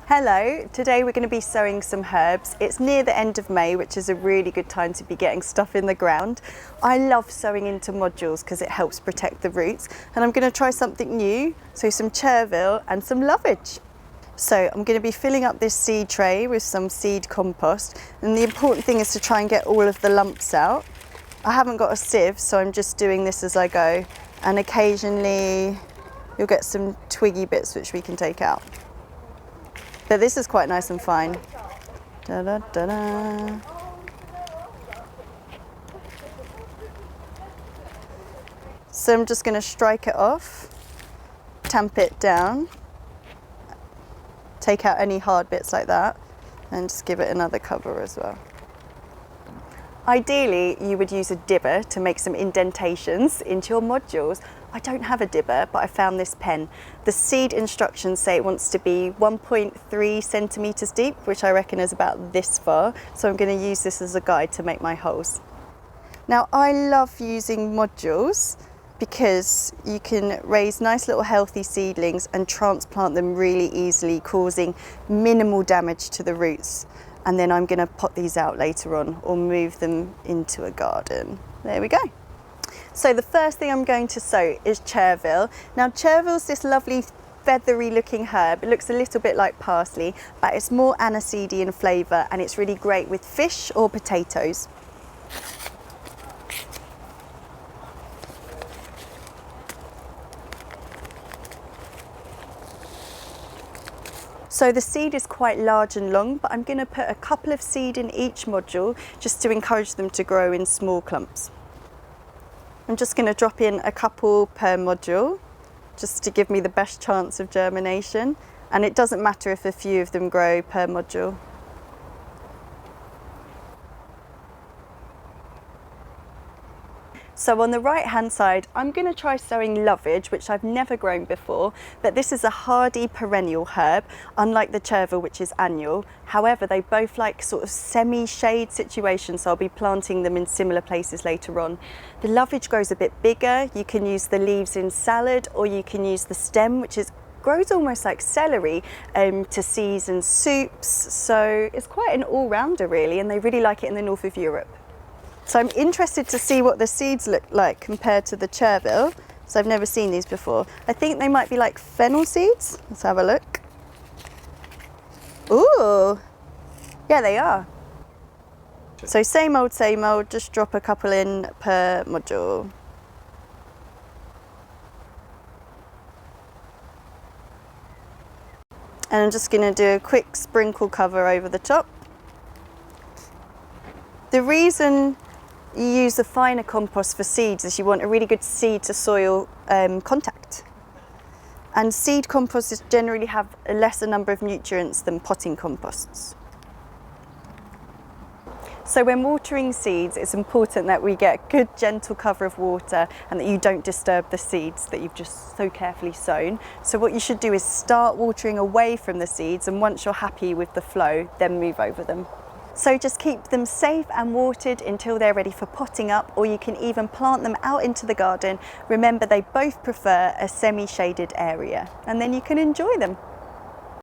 Hello, today we're going to be sowing some herbs. It's near the end of May, which is a really good time to be getting stuff in the ground. I love sowing into modules because it helps protect the roots, and I'm going to try something new, so some Chervil and some Lovage. So I'm going to be filling up this seed tray with some seed compost, and the important thing is to try and get all of the lumps out. I haven't got a sieve, so I'm just doing this as I go, and occasionally you'll get some twiggy bits which we can take out. But this is quite nice and fine. Da, da, da, da. So I'm just going to strike it off, tamp it down, take out any hard bits like that, and just give it another cover as well. Ideally, you would use a dibber to make some indentations into your modules. I don't have a dibber, but I found this pen. The seed instructions say it wants to be 1.3 centimetres deep, which I reckon is about this far. So I'm going to use this as a guide to make my holes. Now, I love using modules because you can raise nice little healthy seedlings and transplant them really easily, causing minimal damage to the roots. And then I'm going to pot these out later on or move them into a garden. There we go. So the first thing I'm going to sow is Chervil. Now Chervil's this lovely feathery looking herb. It looks a little bit like parsley, but it's more aniseedy in flavour, and it's really great with fish or potatoes. So the seed is quite large and long, but I'm going to put a couple of seed in each module just to encourage them to grow in small clumps. I'm just going to drop in a couple per module just to give me the best chance of germination, and it doesn't matter if a few of them grow per module. So on the right hand side, I'm going to try sowing Lovage, which I've never grown before, but this is a hardy perennial herb, unlike the Chervil, which is annual. However, they both like sort of semi-shade situations, so I'll be planting them in similar places later on. The Lovage grows a bit bigger. You can use the leaves in salad, or you can use the stem, which grows almost like celery, to season soups. So it's quite an all-rounder really, and they really like it in the north of Europe. So I'm interested to see what the seeds look like compared to the Chervil. So I've never seen these before. I think they might be like fennel seeds. Let's have a look. Ooh, yeah, they are. So same old, just drop a couple in per module. And I'm just gonna do a quick sprinkle cover over the top. The reason you use the finer compost for seeds is you want a really good seed to soil contact. And seed composts generally have a lesser number of nutrients than potting composts. So when watering seeds, it's important that we get good gentle cover of water and that you don't disturb the seeds that you've just so carefully sown. So what you should do is start watering away from the seeds, and once you're happy with the flow, then move over them. So just keep them safe and watered until they're ready for potting up, or you can even plant them out into the garden. Remember, they both prefer a semi-shaded area, and then you can enjoy them.